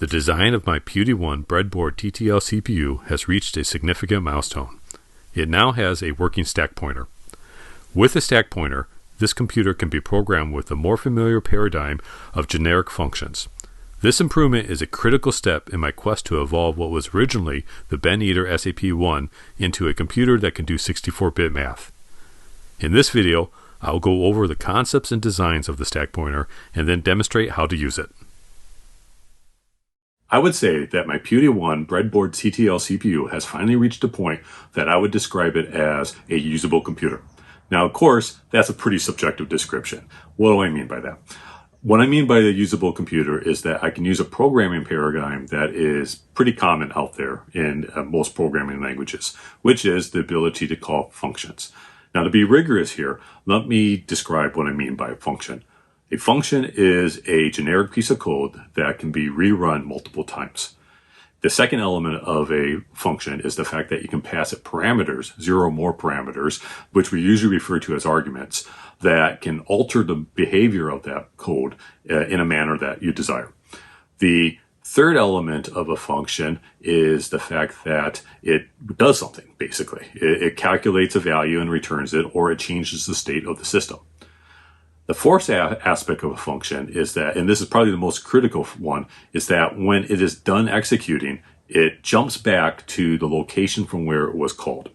The design of my PUTEY-1 Breadboard TTL CPU has reached a significant milestone. It now has a working stack pointer. With a stack pointer, this computer can be programmed with the more familiar paradigm of generic functions. This improvement is a critical step in my quest to evolve what was originally the Ben Eater SAP1 into a computer that can do 64-bit math. In this video, I'll go over the concepts and designs of the stack pointer and then demonstrate how to use it. I would say that my PUTEY-1 Breadboard TTL CPU has finally reached a point that I would describe it as a usable computer. Now, of course, that's a pretty subjective description. What do I mean by that? What I mean by a usable computer is that I can use a programming paradigm that is pretty common out there in most programming languages, which is the ability to call functions. Now, to be rigorous here, let me describe what I mean by a function. A function is a generic piece of code that can be rerun multiple times. The second element of a function is the fact that you can pass it parameters, 0 or more parameters, which we usually refer to as arguments, that can alter the behavior of that code in a manner that you desire. The third element of a function is the fact that it does something, basically. It calculates a value and returns it, or it changes the state of the system. The fourth aspect of a function is that, and this is probably the most critical one, is that when it is done executing, it jumps back to the location from where it was called.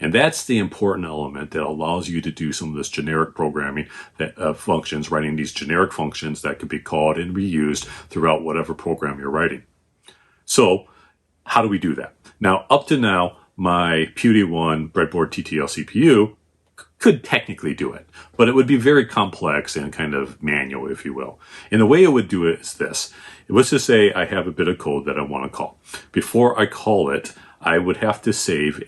And that's the important element that allows you to do some of this generic programming that functions, writing these generic functions that can be called and reused throughout whatever program you're writing. So how do we do that? Now, up to now, my PUTEY-1 Breadboard TTL CPU could technically do it, but it would be very complex and kind of manual, if you will. And the way it would do it is this. Let's just say I have a bit of code that I want to call. Before I call it, I would have to save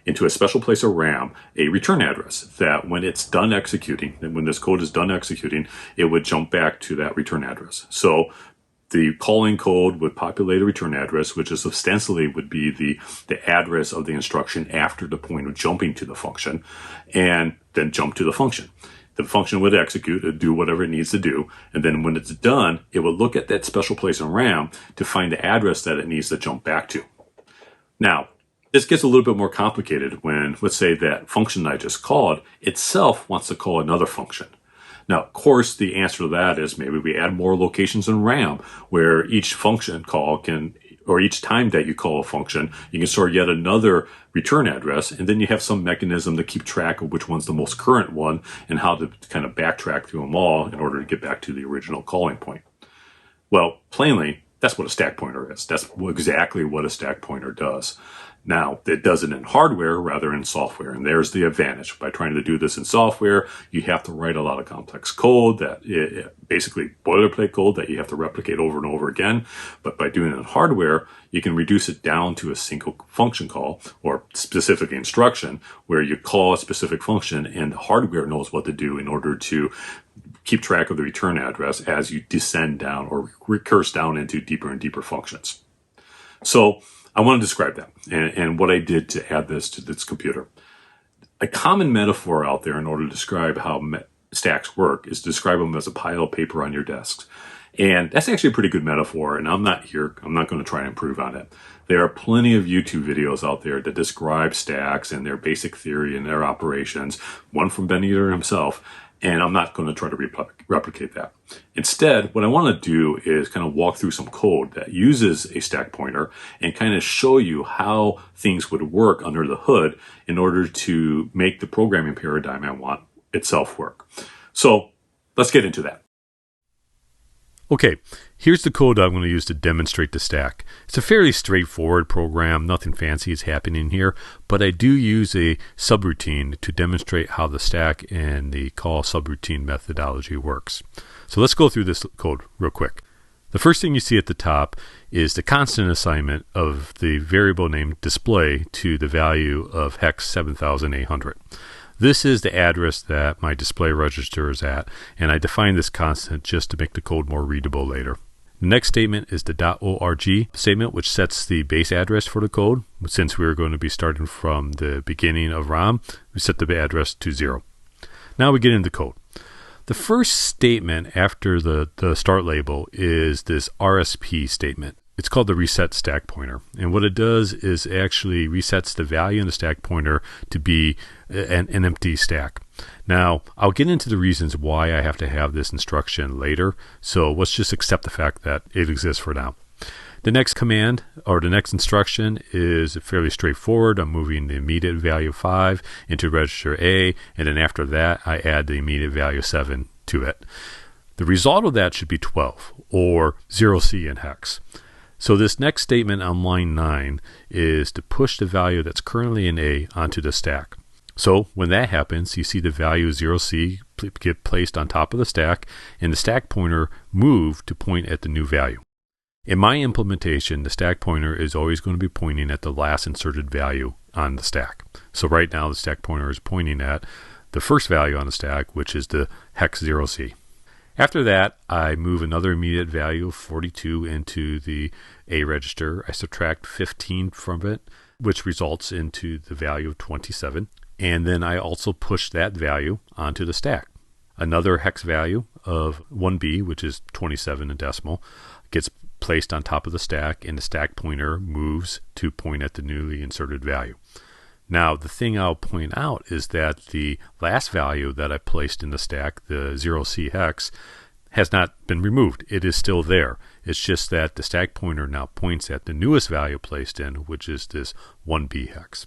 into a special place of RAM a return address that when it's done executing, and when this code is done executing, it would jump back to that return address. So the calling code would populate a return address, which is ostensibly would be the address of the instruction after the point of jumping to the function, and then jump to the function. The function would execute, it would do whatever it needs to do, and then when it's done, it would look at that special place in RAM to find the address that it needs to jump back to. Now, this gets a little bit more complicated when, let's say, that function I just called itself wants to call another function. Now, of course, the answer to that is maybe we add more locations in RAM where each function call can, or each time that you call a function, you can store yet another return address, and then you have some mechanism to keep track of which one's the most current one and how to kind of backtrack through them all in order to get back to the original calling point. Well, plainly, that's what a stack pointer is. That's exactly what a stack pointer does. Now, it does it in hardware rather than software, and there's the advantage. By trying to do this in software, you have to write a lot of complex code, basically boilerplate code that you have to replicate over and over again. But by doing it in hardware, you can reduce it down to a single function call, or specific instruction, where you call a specific function and the hardware knows what to do in order to keep track of the return address as you descend down or recurse down into deeper and deeper functions. So I want to describe that and what I did to add this to this computer. A common metaphor out there in order to describe how stacks work is to describe them as a pile of paper on your desks. And that's actually a pretty good metaphor, and I'm not going to try and improve on it. There are plenty of YouTube videos out there that describe stacks and their basic theory and their operations, one from Ben Eater himself, and I'm not going to try to replicate that. Instead, what I want to do is kind of walk through some code that uses a stack pointer and kind of show you how things would work under the hood in order to make the programming paradigm I want itself work. So let's get into that. Okay, here's the code I'm going to use to demonstrate the stack. It's a fairly straightforward program, nothing fancy is happening here, but I do use a subroutine to demonstrate how the stack and the call subroutine methodology works. So let's go through this code real quick. The first thing you see at the top is the constant assignment of the variable name display to the value of hex 7800. This is the address that my display register is at, and I define this constant just to make the code more readable later. The next statement is the .org statement, which sets the base address for the code. Since we're going to be starting from the beginning of RAM, we set the address to 0. Now we get into code. The first statement after the start label is this RSP statement. It's called the reset stack pointer. And what it does is actually resets the value in the stack pointer to be an empty stack. Now, I'll get into the reasons why I have to have this instruction later. So let's just accept the fact that it exists for now. The next command or the next instruction is fairly straightforward. I'm moving the immediate value 5 into register A, and then after that I add the immediate value 7 to it. The result of that should be 12 or 0C in hex. So this next statement on line 9 is to push the value that's currently in A onto the stack. So when that happens, you see the value 0C get placed on top of the stack and the stack pointer move to point at the new value. In my implementation, the stack pointer is always going to be pointing at the last inserted value on the stack. So right now the stack pointer is pointing at the first value on the stack, which is the hex 0C. After that, I move another immediate value of 42 into the A register. I subtract 15 from it, which results into the value of 27. And then I also push that value onto the stack. Another hex value of 1B, which is 27 in decimal, gets placed on top of the stack, and the stack pointer moves to point at the newly inserted value. Now, the thing I'll point out is that the last value that I placed in the stack, the 0C hex, has not been removed. It is still there. It's just that the stack pointer now points at the newest value placed in, which is this 1B hex.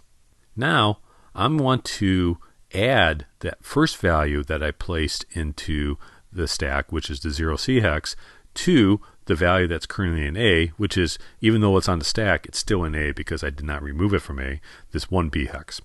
Now, I want to add that first value that I placed into the stack, which is the 0C hex, to the value that's currently in A, which is, even though it's on the stack, it's still in A because I did not remove it from A, this 1B hex.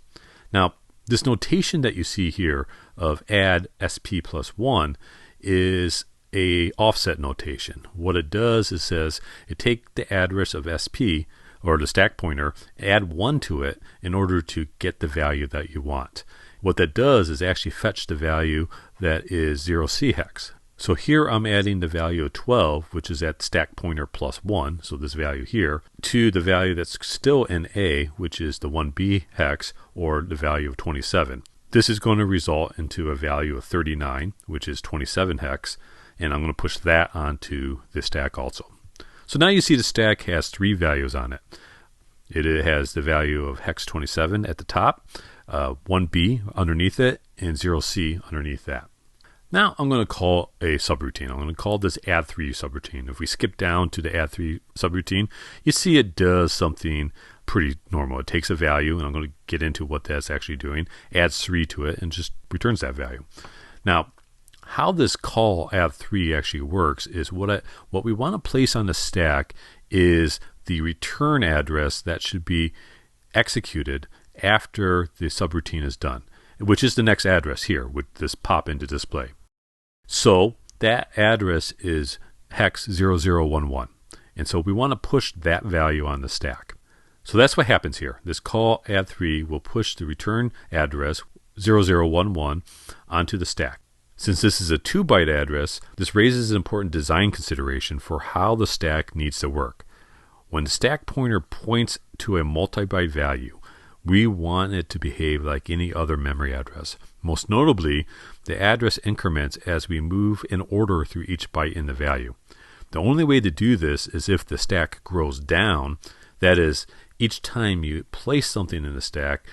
Now, this notation that you see here of add SP plus 1 is a offset notation. What it does is says it takes the address of SP, or the stack pointer, add 1 to it in order to get the value that you want. What that does is actually fetch the value that is 0C hex. So here I'm adding the value of 12, which is at stack pointer plus 1, so this value here, to the value that's still in A, which is the 1B hex, or the value of 27. This is going to result into a value of 39, which is 27 hex, and I'm going to push that onto the stack also. So now you see the stack has 3 values on it. It has the value of hex 27 at the top, 1B underneath it, and 0C underneath that. Now I'm going to call a subroutine. I'm going to call this add3 subroutine. If we skip down to the add3 subroutine, you see it does something pretty normal. It takes a value, and I'm going to get into what that's actually doing, adds 3 to it, and just returns that value. Now, how this call add3 actually works is what we want to place on the stack is the return address that should be executed after the subroutine is done, which is the next address here with this pop into display. So that address is hex 0011. And so we want to push that value on the stack. So that's what happens here. This call add3 will push the return address 0011 onto the stack. Since this is a 2-byte address, this raises an important design consideration for how the stack needs to work. When the stack pointer points to a multi-byte value, we want it to behave like any other memory address. Most notably, the address increments as we move in order through each byte in the value. The only way to do this is if the stack grows down. That is, each time you place something in the stack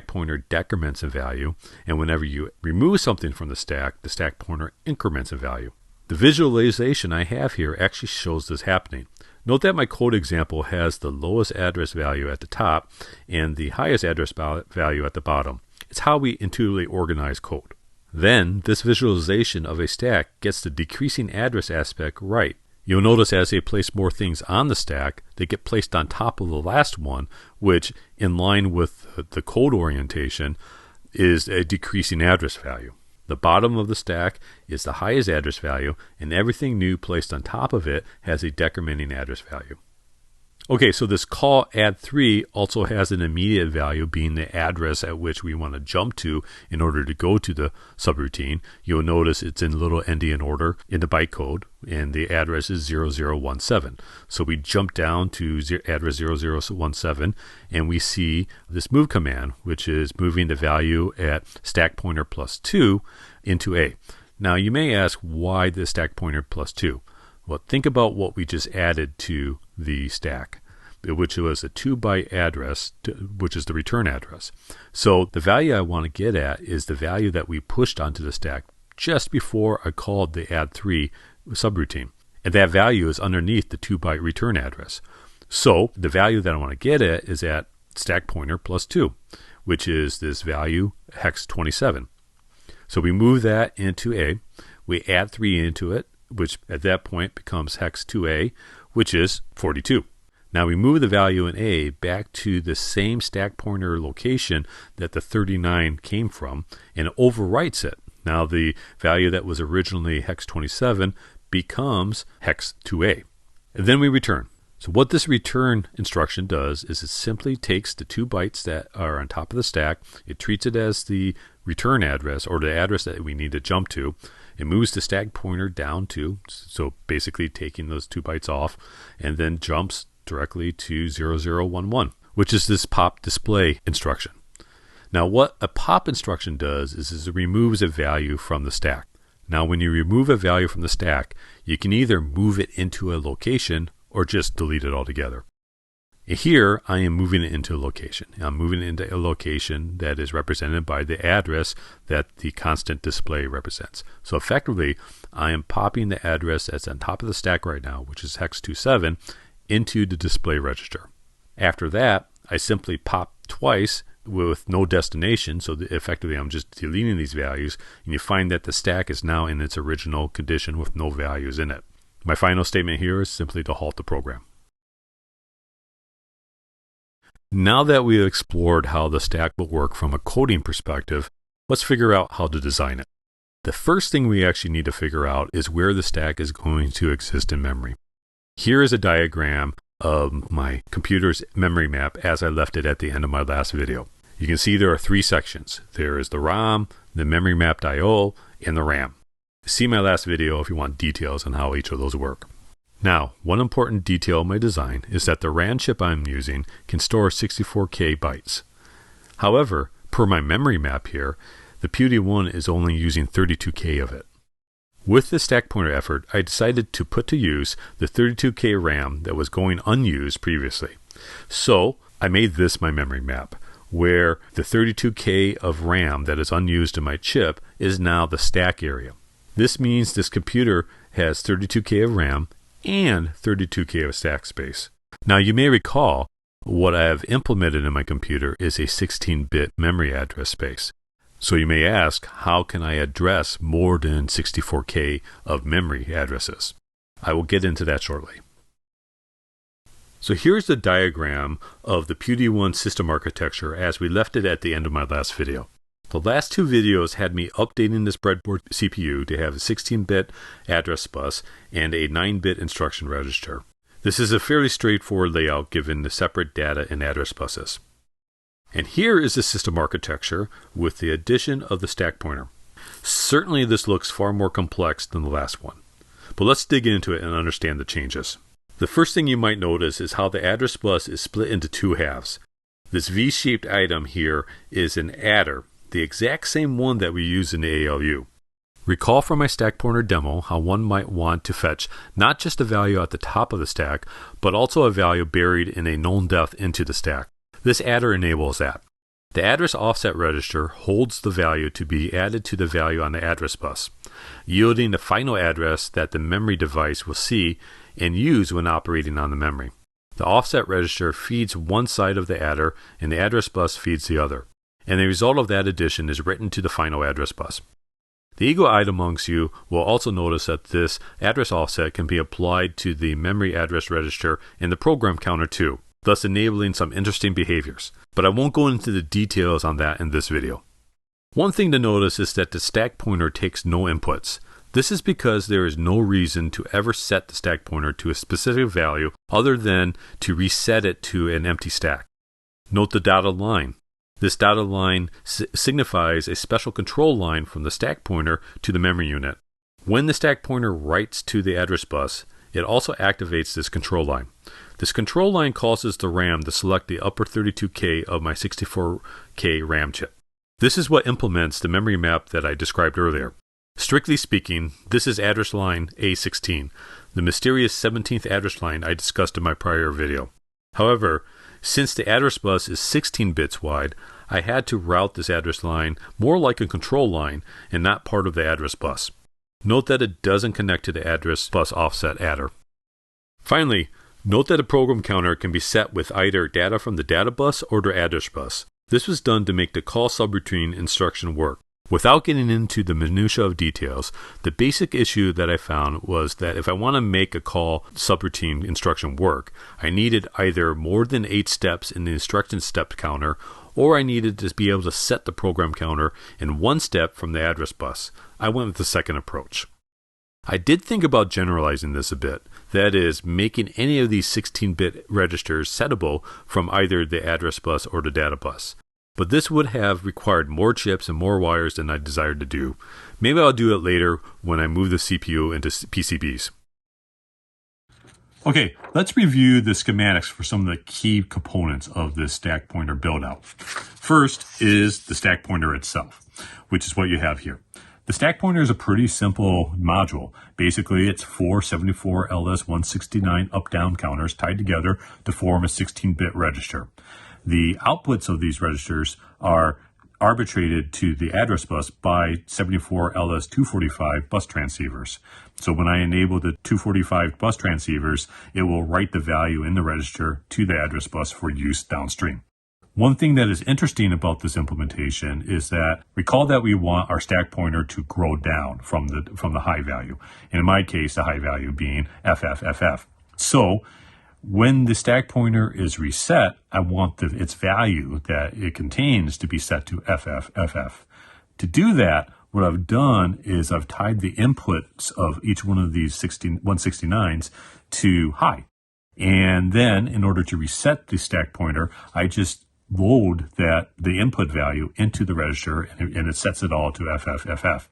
pointer decrements in value, and whenever you remove something from the stack pointer increments in value. The visualization I have here actually shows this happening. Note that my code example has the lowest address value at the top and the highest address value at the bottom. It's how we intuitively organize code. Then, this visualization of a stack gets the decreasing address aspect right. You'll notice as they place more things on the stack, they get placed on top of the last one, which, in line with the code orientation, is a decreasing address value. The bottom of the stack is the highest address value, and everything new placed on top of it has a decrementing address value. Okay, so this call add3 also has an immediate value being the address at which we want to jump to in order to go to the subroutine. You'll notice it's in little endian order in the bytecode, and the address is 0017. So we jump down to address 0017, and we see this move command, which is moving the value at stack pointer plus 2 into A. Now you may ask, why the stack pointer plus 2? Well, think about what we just added to the stack, which was a 2-byte address, which is the return address. So the value I want to get at is the value that we pushed onto the stack just before I called the add3 subroutine. And that value is underneath the 2-byte return address. So the value that I want to get at is at stack pointer plus 2, which is this value hex 27. So we move that into A. We add 3 into it, which at that point becomes hex 2A, which is 42. Now we move the value in A back to the same stack pointer location that the 39 came from and it overwrites it. Now the value that was originally hex 27 becomes hex 2A. And then we return. So what this return instruction does is it simply takes the 2 bytes that are on top of the stack, it treats it as the return address or the address that we need to jump to. It moves the stack pointer down to, so basically taking those 2 bytes off, and then jumps directly to 0011, which is this pop display instruction. Now what a pop instruction does is it removes a value from the stack. Now when you remove a value from the stack, you can either move it into a location or just delete it altogether. Here I am moving it into a location. I'm moving it into a location that is represented by the address that the constant display represents. So effectively, I am popping the address that's on top of the stack right now, which is hex 27, into the display register. After that, I simply pop twice with no destination, so effectively I'm just deleting these values, and you find that the stack is now in its original condition with no values in it. My final statement here is simply to halt the program. Now that we have explored how the stack will work from a coding perspective, let's figure out how to design it. The first thing we actually need to figure out is where the stack is going to exist in memory. Here is a diagram of my computer's memory map as I left it at the end of my last video. You can see there are 3 sections. There is the ROM, the memory mapped I/O, and the RAM. See my last video if you want details on how each of those work. Now, one important detail of my design is that the RAM chip I'm using can store 64K bytes. However, per my memory map here, the PUTEY-1 is only using 32K of it. With this stack pointer effort, I decided to put to use the 32K RAM that was going unused previously. So, I made this my memory map, where the 32K of RAM that is unused in my chip is now the stack area. This means this computer has 32K of RAM and 32K of stack space. Now you may recall what I have implemented in my computer is a 16-bit memory address space. So you may ask, how can I address more than 64K of memory addresses? I will get into that shortly. So here's the diagram of the PUTEY-1 system architecture as we left it at the end of my last video. The last 2 videos had me updating this breadboard CPU to have a 16-bit address bus and a 9-bit instruction register. This is a fairly straightforward layout given the separate data and address buses. And here is the system architecture with the addition of the stack pointer. Certainly this looks far more complex than the last one, but let's dig into it and understand the changes. The first thing you might notice is how the address bus is split into 2 halves. This V-shaped item here is an adder, the exact same one that we use in the ALU. Recall from my stack pointer demo how one might want to fetch not just a value at the top of the stack, but also a value buried in a known depth into the stack. This adder enables that. The address offset register holds the value to be added to the value on the address bus, yielding the final address that the memory device will see and use when operating on the memory. The offset register feeds one side of the adder and the address bus feeds the other, and the result of that addition is written to the final address bus. The eagle-eyed amongst you will also notice that this address offset can be applied to the memory address register and the program counter too, thus enabling some interesting behaviors. But I won't go into the details on that in this video. One thing to notice is that the stack pointer takes no inputs. This is because there is no reason to ever set the stack pointer to a specific value other than to reset it to an empty stack. Note the dotted line. This dotted line signifies a special control line from the stack pointer to the memory unit. When the stack pointer writes to the address bus, it also activates this control line. This control line causes the RAM to select the upper 32K of my 64K RAM chip. This is what implements the memory map that I described earlier. Strictly speaking, this is address line A16, the mysterious 17th address line I discussed in my prior video. However, since the address bus is 16 bits wide, I had to route this address line more like a control line and not part of the address bus. Note that it doesn't connect to the address bus offset adder. Finally, note that a program counter can be set with either data from the data bus or the address bus. This was done to make the call subroutine instruction work. Without getting into the minutiae of details, the basic issue that I found was that if I want to make a call subroutine instruction work, I needed either more than 8 steps in the instruction step counter, or I needed to be able to set the program counter in 1 step from the address bus. I went with the second approach. I did think about generalizing this a bit, that is, making any of these 16-bit registers settable from either the address bus or the data bus. But this would have required more chips and more wires than I desired to do. Maybe I'll do it later when I move the CPU into PCBs. Okay, let's review the schematics for some of the key components of this stack pointer build-out. First is the stack pointer itself, which is what you have here. The stack pointer is a pretty simple module. Basically, it's 4 74LS169 up-down counters tied together to form a 16-bit register. The outputs of these registers are arbitrated to the address bus by 74LS245 bus transceivers. So when I enable the 245 bus transceivers, it will write the value in the register to the address bus for use downstream. One thing that is interesting about this implementation is that recall that we want our stack pointer to grow down from the high value. And in my case, the high value being FFFF. So when the stack pointer is reset, I want its value that it contains to be set to FFFF. To do that, what I've done is I've tied the inputs of each one of these 169s to high. And then in order to reset the stack pointer, I just load the input value into the register and it sets it all to FFFF.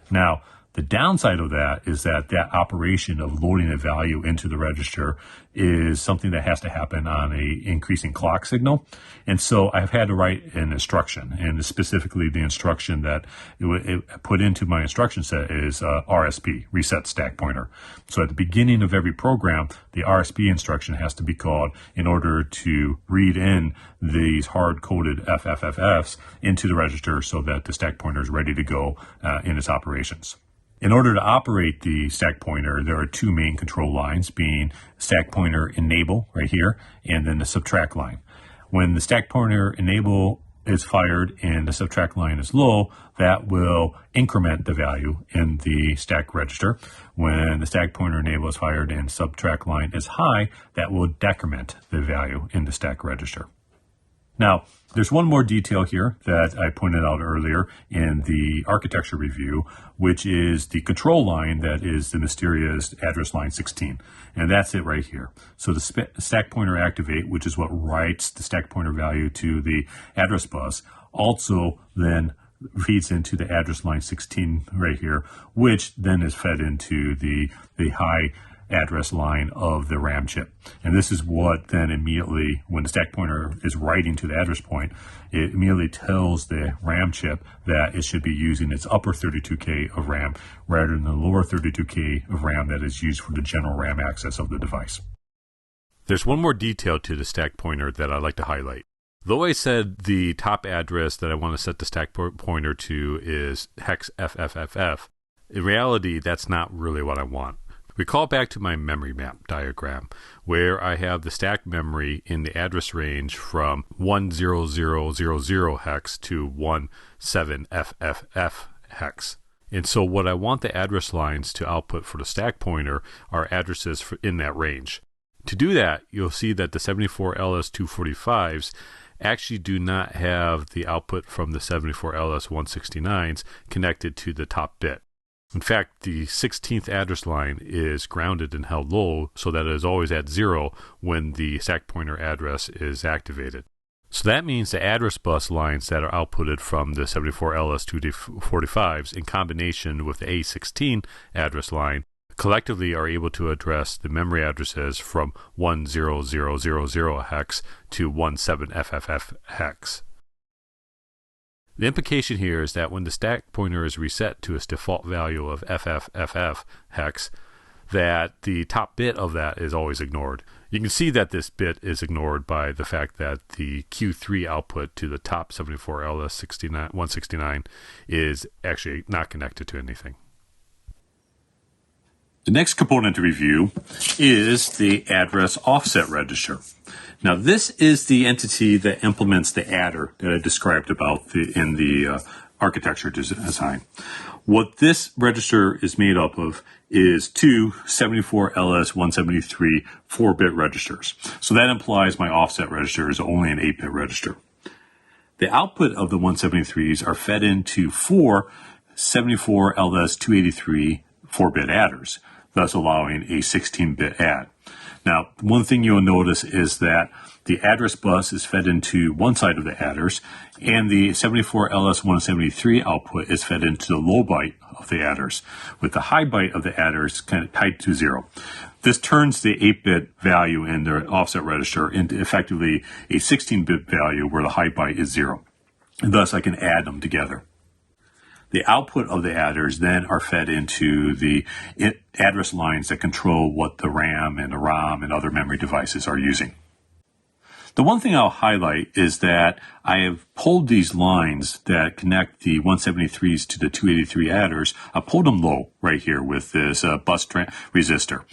Now, the downside of that is that operation of loading a value into the register is something that has to happen on a increasing clock signal. And so I've had to write an instruction, and specifically the instruction that it put into my instruction set is RSP, reset stack pointer. So at the beginning of every program, the RSP instruction has to be called in order to read in these hard-coded FFFFs into the register so that the stack pointer is ready to go in its operations. In order to operate the stack pointer, there are 2 main control lines, being stack pointer enable right here, and then the subtract line. When the stack pointer enable is fired and the subtract line is low, that will increment the value in the stack register. When the stack pointer enable is fired and subtract line is high, that will decrement the value in the stack register. Now, there's one more detail here that I pointed out earlier in the architecture review, which is the control line that is the mysterious address line 16. And that's it right here. So the stack pointer activate, which is what writes the stack pointer value to the address bus, also then feeds into the address line 16 right here, which then is fed into the high address line of the RAM chip. And this is what then immediately, when the stack pointer is writing to the address point, it immediately tells the RAM chip that it should be using its upper 32K of RAM rather than the lower 32K of RAM that is used for the general RAM access of the device. There's one more detail to the stack pointer that I'd like to highlight. Though I said the top address that I want to set the stack pointer to is hex FFFF, in reality, that's not really what I want. Recall back to my memory map diagram, where I have the stack memory in the address range from 10000 hex to 17FFF hex. And so what I want the address lines to output for the stack pointer are addresses in that range. To do that, you'll see that the 74LS245s actually do not have the output from the 74LS169s connected to the top bit. In fact, the 16th address line is grounded and held low so that it is always at 0 when the stack pointer address is activated. So that means the address bus lines that are outputted from the 74LS245s in combination with the A16 address line collectively are able to address the memory addresses from 10000 hex to 17FFF hex. The implication here is that when the stack pointer is reset to its default value of FFFF hex, that the top bit of that is always ignored. You can see that this bit is ignored by the fact that the Q3 output to the top 74LS169 is actually not connected to anything. The next component to review is the address offset register. Now, this is the entity that implements the adder that I described about in the architecture design. What this register is made up of is two 74LS173 4-bit registers. So that implies my offset register is only an 8-bit register. The output of the 173s are fed into four 74LS283 4-bit adders, thus allowing a 16-bit add. Now, one thing you'll notice is that the address bus is fed into one side of the adders, and the 74LS173 output is fed into the low byte of the adders, with the high byte of the adders kind of tied to 0. This turns the 8-bit value in the offset register into effectively a 16-bit value where the high byte is 0. And thus, I can add them together. The output of the adders then are fed into the address lines that control what the RAM and the ROM and other memory devices are using. The one thing I'll highlight is that I have pulled these lines that connect the 173s to the 283 adders. I pulled them low right here with this bus resistor.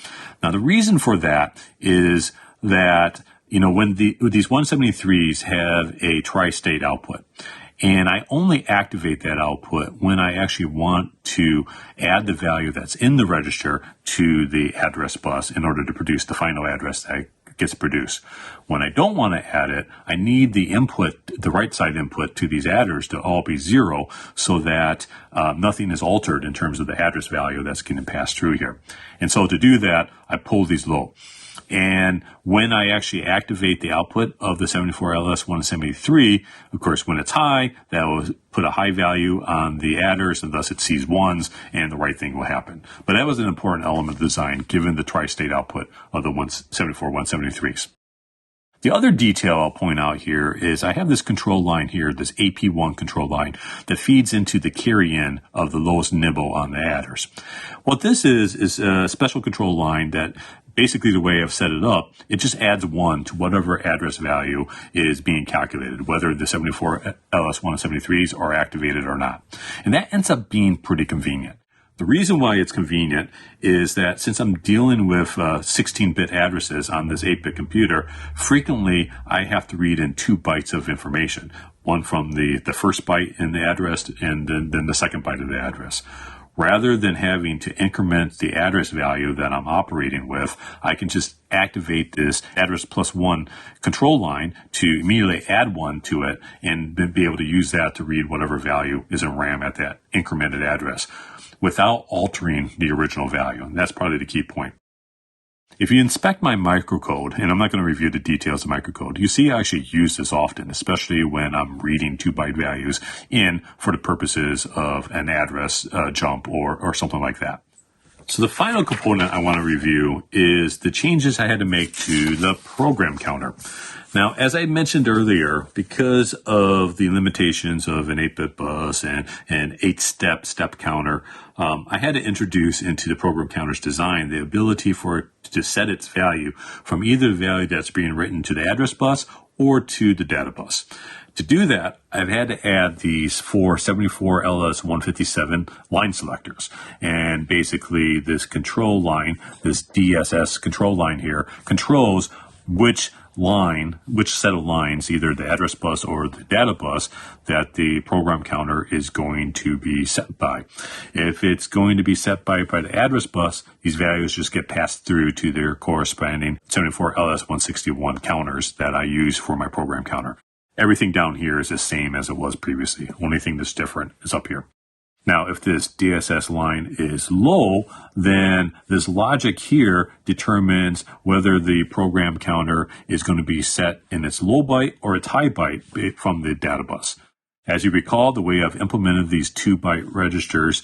Now, the reason for that is that, when these 173s have a tri-state output, and I only activate that output when I actually want to add the value that's in the register to the address bus in order to produce the final address that gets produced. When I don't want to add it, I need the input, the right side input to these adders to all be 0 so that nothing is altered in terms of the address value that's getting passed through here. And so to do that, I pull these low. And when I actually activate the output of the 74LS173, of course, when it's high, that will put a high value on the adders, and thus it sees ones, and the right thing will happen. But that was an important element of design, given the tri-state output of the 173s. The other detail I'll point out here is I have this control line here, this AP1 control line, that feeds into the carry-in of the lowest nibble on the adders. What this is a special control line that basically the way I've set it up, it just adds 1 to whatever address value is being calculated, whether the 74LS173s are activated or not. And that ends up being pretty convenient. The reason why it's convenient is that since I'm dealing with 16-bit addresses on this 8-bit computer, frequently I have to read in 2 bytes of information, one from the first byte in the address and then the second byte of the address. Rather than having to increment the address value that I'm operating with, I can just activate this address plus 1 control line to immediately add 1 to it and then be able to use that to read whatever value is in RAM at that incremented address without altering the original value. And that's probably the key point. If you inspect my microcode, and I'm not going to review the details of microcode, you see I actually use this often, especially when I'm reading 2-byte values in for the purposes of an address jump or something like that. So the final component I want to review is the changes I had to make to the program counter. Now, as I mentioned earlier, because of the limitations of an 8-bit bus and an 8-step counter, I had to introduce into the program counter's design the ability for it to set its value from either the value that's being written to the address bus or to the data bus. To do that, I've had to add these 4 74LS157 line selectors. And basically this control line, this DSS control line here, controls which set of lines, either the address bus or the data bus, that the program counter is going to be set by. If it's going to be set by the address bus, these values just get passed through to their corresponding 74LS161 counters that I use for my program counter. Everything down here is the same as it was previously. Only thing that's different is up here. Now, if this DSS line is low, then this logic here determines whether the program counter is going to be set in its low byte or its high byte from the data bus. As you recall, the way I've implemented these 2-byte registers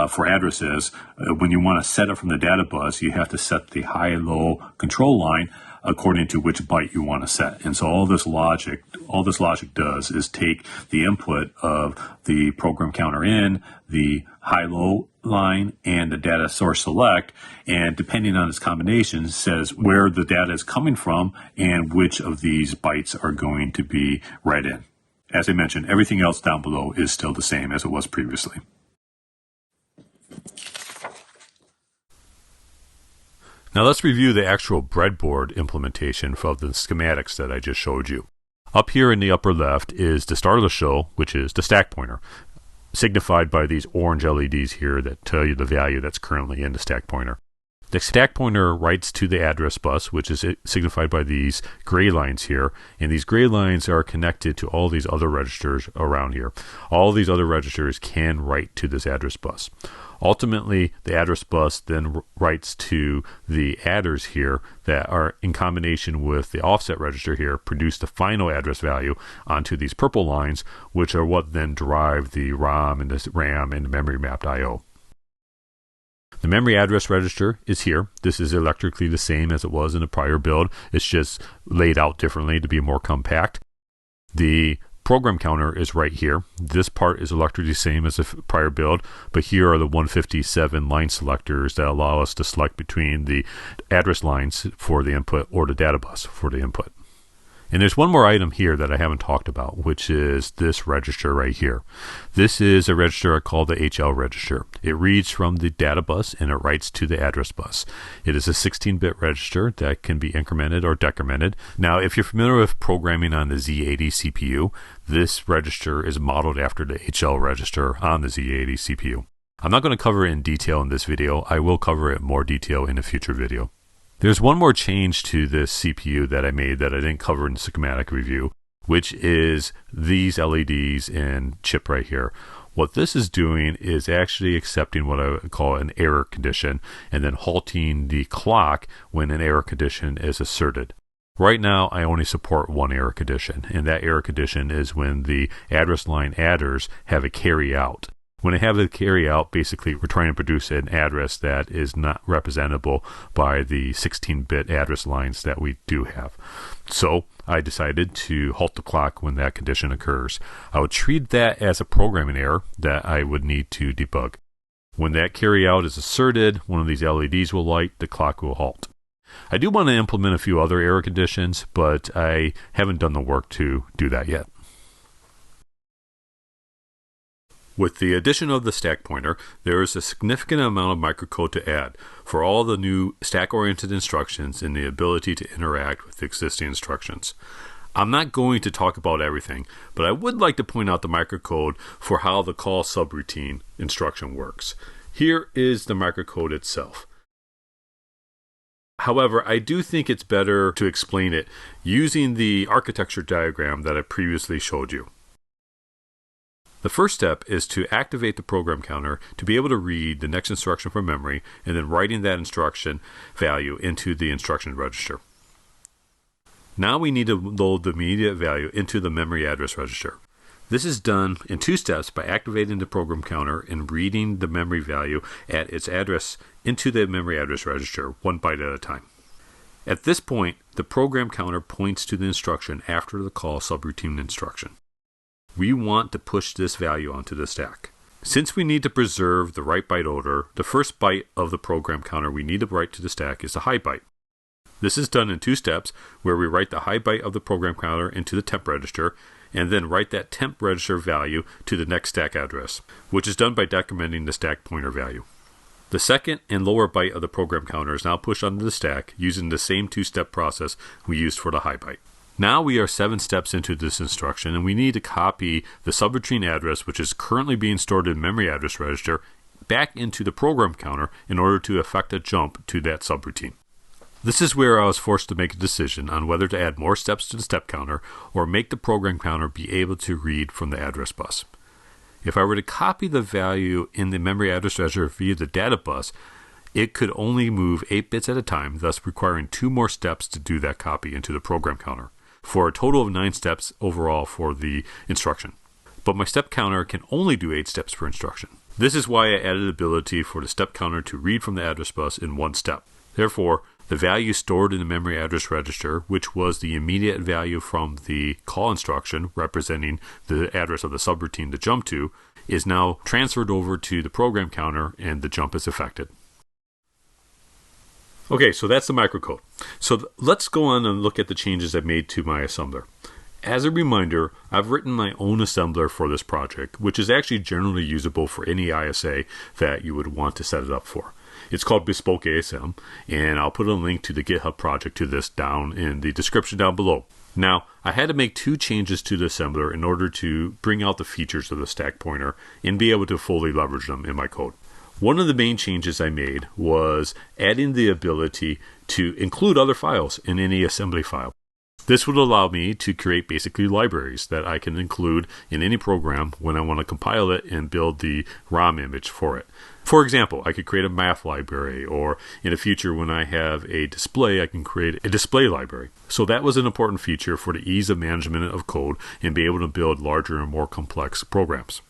for addresses, when you want to set it from the data bus, you have to set the high-low control line according to which byte you want to set. And so all this logic does is take the input of the program counter in, the high-low line, and the data source select, and depending on its combination, says where the data is coming from and which of these bytes are going to be read in. As I mentioned, everything else down below is still the same as it was previously. Now let's review the actual breadboard implementation of the schematics that I just showed you. Up here in the upper left is the start of the show, which is the stack pointer, signified by these orange LEDs here that tell you the value that's currently in the stack pointer. The stack pointer writes to the address bus, which is signified by these gray lines here, and these gray lines are connected to all these other registers around here. All these other registers can write to this address bus. Ultimately, the address bus then writes to the adders here that are in combination with the offset register here, produce the final address value onto these purple lines, which are what then drive the ROM and the RAM and the memory mapped I/O. The memory address register is here. This is electrically the same as it was in the prior build. It's just laid out differently to be more compact. The program counter is right here. This part is electrically the same as the prior build, but here are the 157 line selectors that allow us to select between the address lines for the input or the data bus for the input. And there's one more item here that I haven't talked about, which is this register right here. This is a register I call the HL register. It reads from the data bus and it writes to the address bus. It is a 16-bit register that can be incremented or decremented. Now, if you're familiar with programming on the Z80 CPU, this register is modeled after the HL register on the Z80 CPU. I'm not going to cover it in detail in this video. I will cover it in more detail in a future video. There's one more change to this CPU that I made that I didn't cover in the schematic review, which is these LEDs and chip right here. What this is doing is actually accepting what I would call an error condition and then halting the clock when an error condition is asserted. Right now, I only support one error condition, and that error condition is when the address line adders have a carry out. When I have a carry out, basically we're trying to produce an address that is not representable by the 16-bit address lines that we do have. So I decided to halt the clock when that condition occurs. I would treat that as a programming error that I would need to debug. When that carry out is asserted, one of these LEDs will light, the clock will halt. I do want to implement a few other error conditions, but I haven't done the work to do that yet. With the addition of the stack pointer, there is a significant amount of microcode to add for all the new stack-oriented instructions and the ability to interact with existing instructions. I'm not going to talk about everything, but I would like to point out the microcode for how the call subroutine instruction works. Here is the microcode itself. However, I do think it's better to explain it using the architecture diagram that I previously showed you. The first step is to activate the program counter to be able to read the next instruction from memory and then writing that instruction value into the instruction register. Now we need to load the immediate value into the memory address register. This is done in two steps by activating the program counter and reading the memory value at its address into the memory address register, one byte at a time. At this point, the program counter points to the instruction after the call subroutine instruction. We want to push this value onto the stack. Since we need to preserve the right byte order, the first byte of the program counter we need to write to the stack is the high byte. This is done in two steps, where we write the high byte of the program counter into the temp register, and then write that temp register value to the next stack address, which is done by decrementing the stack pointer value. The second and lower byte of the program counter is now pushed onto the stack using the same two-step process we used for the high byte. Now we are 7 steps into this instruction, and we need to copy the subroutine address, which is currently being stored in memory address register, back into the program counter in order to effect a jump to that subroutine. This is where I was forced to make a decision on whether to add more steps to the step counter or make the program counter be able to read from the address bus. If I were to copy the value in the memory address register via the data bus, it could only move 8 bits at a time, thus requiring 2 more steps to do that copy into the program counter, for a total of 9 steps overall for the instruction. But my step counter can only do 8 steps per instruction. This is why I added the ability for the step counter to read from the address bus in 1 step. Therefore, the value stored in the memory address register, which was the immediate value from the call instruction representing the address of the subroutine to jump to, is now transferred over to the program counter and the jump is effected. Okay, so that's the microcode. So let's go on and look at the changes I've made to my assembler. As a reminder, I've written my own assembler for this project, which is actually generally usable for any ISA that you would want to set it up for. It's called BespokeASM, and I'll put a link to the GitHub project to this down in the description down below. Now, I had to make two changes to the assembler in order to bring out the features of the stack pointer and be able to fully leverage them in my code. One of the main changes I made was adding the ability to include other files in any assembly file. This would allow me to create basically libraries that I can include in any program when I want to compile it and build the ROM image for it. For example, I could create a math library, or in the future when I have a display, I can create a display library. So that was an important feature for the ease of management of code and be able to build larger and more complex programs.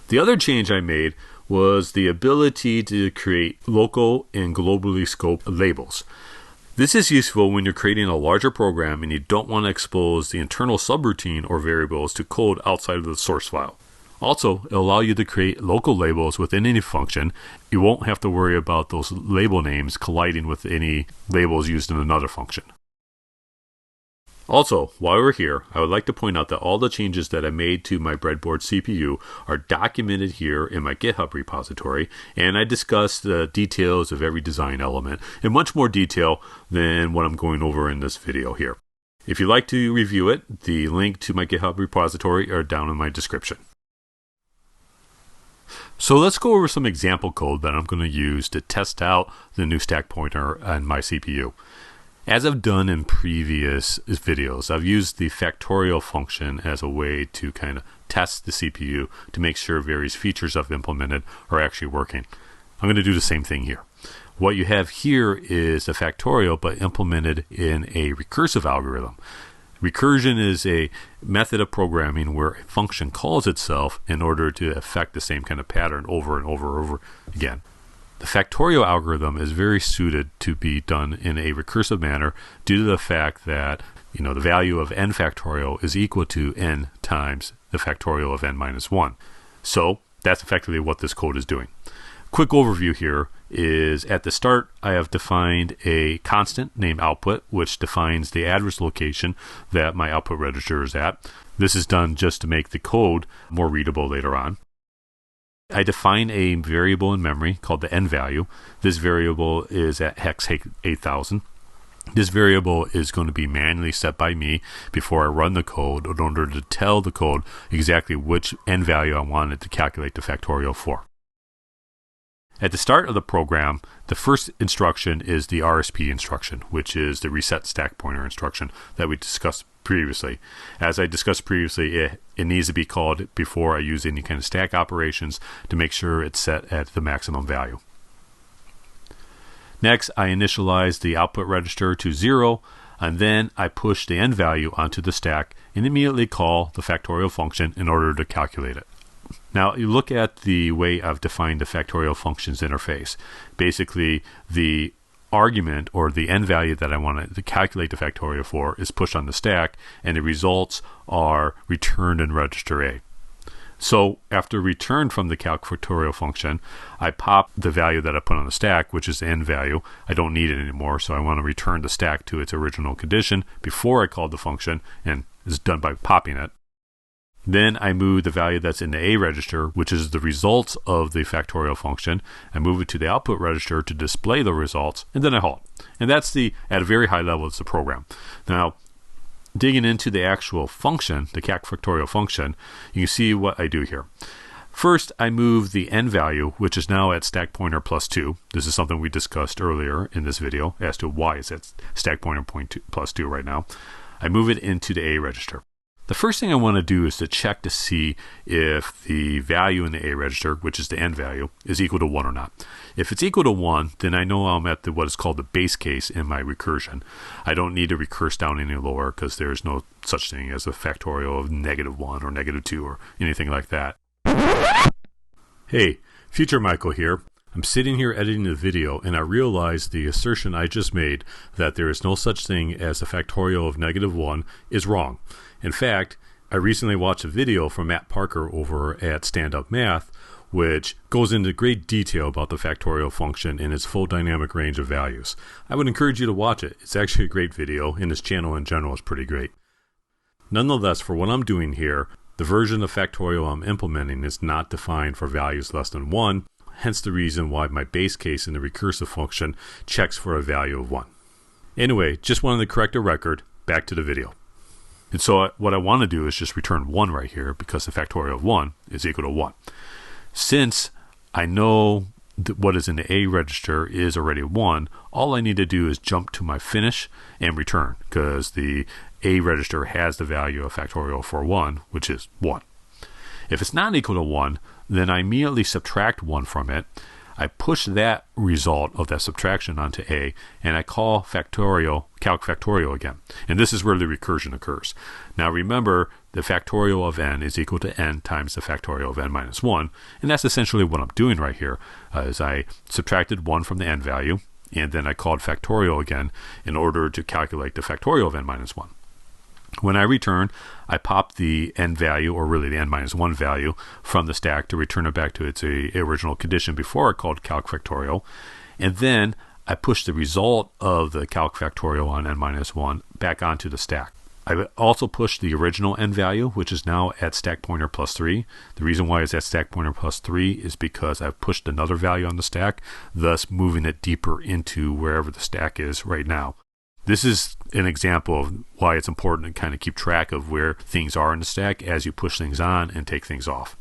The other change I made was the ability to create local and globally scoped labels. This is useful when you're creating a larger program and you don't want to expose the internal subroutine or variables to code outside of the source file. Also, it'll allow you to create local labels within any function. You won't have to worry about those label names colliding with any labels used in another function. Also, while we're here, I would like to point out that all the changes that I made to my breadboard CPU are documented here in my GitHub repository, and I discuss the details of every design element in much more detail than what I'm going over in this video here. If you'd like to review it, the link to my GitHub repository are down in my description. So let's go over some example code that I'm going to use to test out the new stack pointer on my CPU. As I've done in previous videos, I've used the factorial function as a way to kind of test the CPU to make sure various features I've implemented are actually working. I'm going to do the same thing here. What you have here is a factorial but implemented in a recursive algorithm. Recursion is a method of programming where a function calls itself in order to affect the same kind of pattern over and over again. The factorial algorithm is very suited to be done in a recursive manner due to the fact that the value of n factorial is equal to n times the factorial of n minus 1. So that's effectively what this code is doing. Quick overview here is at the start I have defined a constant named output, which defines the address location that my output register is at. This is done just to make the code more readable later on. I define a variable in memory called the n value. This variable is at hex 8000. This variable is going to be manually set by me before I run the code in order to tell the code exactly which n value I wanted to calculate the factorial for. At the start of the program, the first instruction is the RSP instruction, which is the reset stack pointer instruction that we discussed previously. As I discussed previously, it needs to be called before I use any kind of stack operations to make sure it's set at the maximum value. Next, I initialize the output register to 0, and then I push the n value onto the stack and immediately call the factorial function in order to calculate it. Now, you look at the way I've defined the factorial functions interface. Basically, the argument or the n value that I want to calculate the factorial for is pushed on the stack, and the results are returned in register A. So after return from the calc factorial function, I pop the value that I put on the stack, which is the n value. I don't need it anymore, so I want to return the stack to its original condition before I called the function, and it's done by popping it. Then I move the value that's in the A register, which is the results of the factorial function. I move it to the output register to display the results, and then I halt. And that's at a very high level, it's the program. Now, digging into the actual function, the calc factorial function, you can see what I do here. First, I move the n value, which is now at stack pointer plus 2. This is something we discussed earlier in this video as to why it's at stack pointer plus 2 right now. I move it into the A register. The first thing I want to do is to check to see if the value in the A register, which is the n value, is equal to 1 or not. If it's equal to 1, then I know I'm at what is called the base case in my recursion. I don't need to recurse down any lower because there's no such thing as a factorial of -1 or -2 or anything like that. Hey, Future Michael here. I'm sitting here editing the video and I realize the assertion I just made that there is no such thing as a factorial of -1 is wrong. In fact, I recently watched a video from Matt Parker over at Stand Up Math, which goes into great detail about the factorial function and its full dynamic range of values. I would encourage you to watch it. It's actually a great video, and his channel in general is pretty great. Nonetheless, for what I'm doing here, the version of factorial I'm implementing is not defined for values less than 1, hence the reason why my base case in the recursive function checks for a value of 1. Anyway, just wanted to correct a record. Back to the video. And so what I want to do is just return 1 right here, because the factorial of 1 is equal to 1. Since I know that what is in the A register is already 1, all I need to do is jump to my finish and return, because the A register has the value of factorial for 1, which is 1. If it's not equal to 1, then I immediately subtract 1 from it. I push that result of that subtraction onto A, and I call calc factorial again. And this is where the recursion occurs. Now remember, the factorial of n is equal to n times the factorial of n minus 1, and that's essentially what I'm doing right here, is I subtracted 1 from the n value, and then I called factorial again in order to calculate the factorial of n minus 1. When I return, I pop the n value, or really the n minus 1 value, from the stack to return it back to its original condition before I called calc factorial. And then I push the result of the calc factorial on n minus 1 back onto the stack. I also push the original n value, which is now at stack pointer plus 3. The reason why it's at stack pointer plus 3 is because I've pushed another value on the stack, thus moving it deeper into wherever the stack is right now. This is an example of why it's important to kind of keep track of where things are in the stack as you push things on and take things off.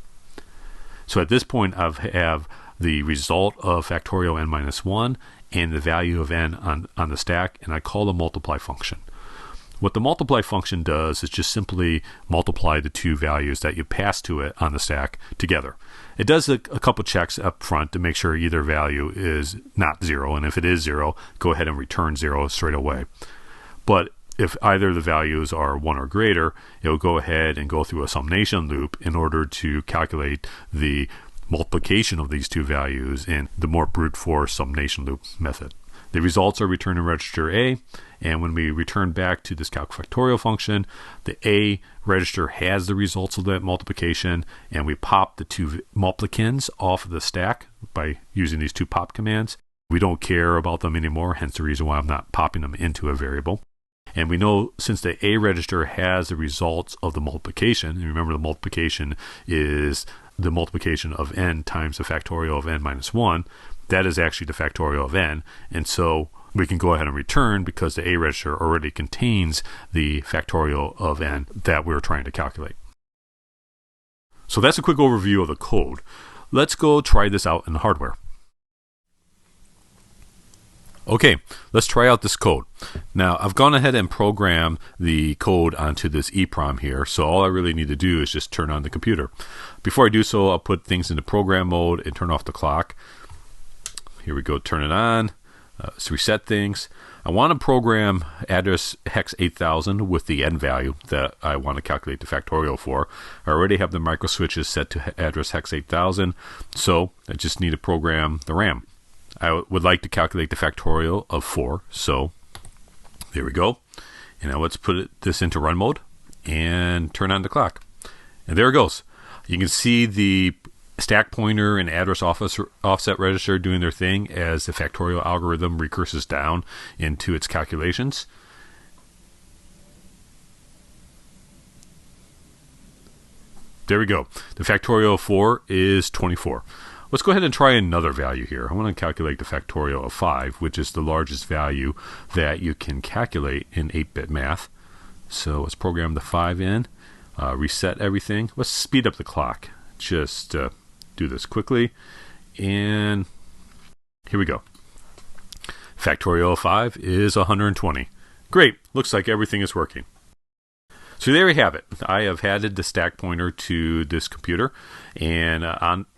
So at this point, I have the result of factorial n minus 1 and the value of n on the stack, and I call the multiply function. What the multiply function does is just simply multiply the two values that you pass to it on the stack together. It does a couple checks up front to make sure either value is not 0, and if it is 0, go ahead and return 0 straight away. But if either of the values are 1 or greater, it will go ahead and go through a summation loop in order to calculate the multiplication of these two values in the more brute force summation loop method. The results are returned in register A, and when we return back to this calc factorial function, the A register has the results of that multiplication, and we pop the two multiplicands off of the stack by using these two pop commands. We don't care about them anymore, hence the reason why I'm not popping them into a variable. And we know since the A register has the results of the multiplication, and remember the multiplication is the multiplication of n times the factorial of n minus 1, that is actually the factorial of n, and so we can go ahead and return because the A register already contains the factorial of n that we're trying to calculate. So that's a quick overview of the code. Let's go try this out in the hardware. Okay, let's try out this code. Now, I've gone ahead and programmed the code onto this EEPROM here, so all I really need to do is just turn on the computer. Before I do so, I'll put things into program mode and turn off the clock. Here we go, turn it on. Let's reset things. I want to program address hex 8000 with the n value that I want to calculate the factorial for. I already have the micro switches set to address hex 8000, so I just need to program the RAM. I would like to calculate the factorial of 4, so there we go. And now let's put this into run mode and turn on the clock. And there it goes. You can see the stack pointer and address offset register doing their thing as the factorial algorithm recurses down into its calculations. There we go. The factorial of 4 is 24. Let's go ahead and try another value here. I want to calculate the factorial of 5, which is the largest value that you can calculate in 8-bit math. So let's program the 5 in, reset everything. Let's speed up the clock. Just do this quickly, and here we go. Factorial of 5 is 120. Great, looks like everything is working. So there we have it. I have added the stack pointer to this computer, and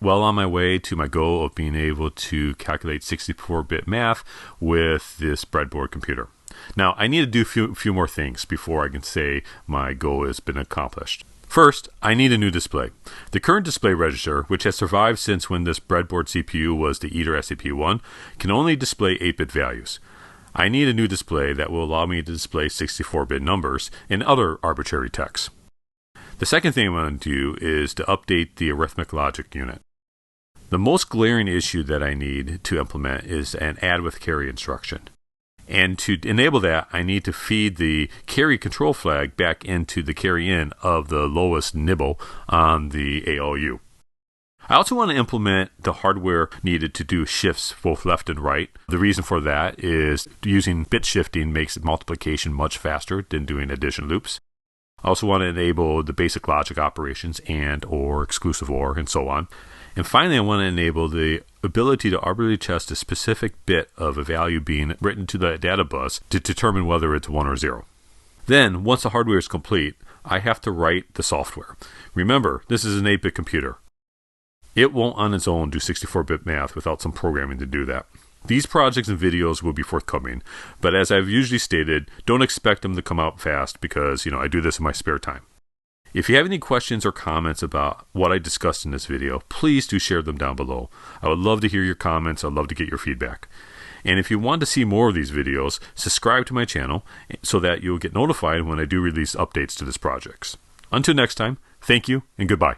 well on my way to my goal of being able to calculate 64-bit math with this breadboard computer. Now, I need to do a few more things before I can say my goal has been accomplished. First, I need a new display. The current display register, which has survived since when this breadboard CPU was the Eater SCP-1, can only display 8-bit values. I need a new display that will allow me to display 64-bit numbers and other arbitrary text. The second thing I want to do is to update the arithmetic logic unit. The most glaring issue that I need to implement is an add with carry instruction. And to enable that, I need to feed the carry control flag back into the carry in of the lowest nibble on the ALU. I also want to implement the hardware needed to do shifts both left and right. The reason for that is using bit shifting makes multiplication much faster than doing addition loops. I also want to enable the basic logic operations and, or, exclusive or, and so on. And finally, I want to enable the ability to arbitrarily test a specific bit of a value being written to the data bus to determine whether it's 1 or 0. Then, once the hardware is complete, I have to write the software. Remember, this is an 8-bit computer. It won't on its own do 64-bit math without some programming to do that. These projects and videos will be forthcoming, but as I've usually stated, don't expect them to come out fast because, I do this in my spare time. If you have any questions or comments about what I discussed in this video, please do share them down below. I would love to hear your comments. I'd love to get your feedback. And if you want to see more of these videos, subscribe to my channel so that you'll get notified when I do release updates to this project. Until next time, thank you and goodbye.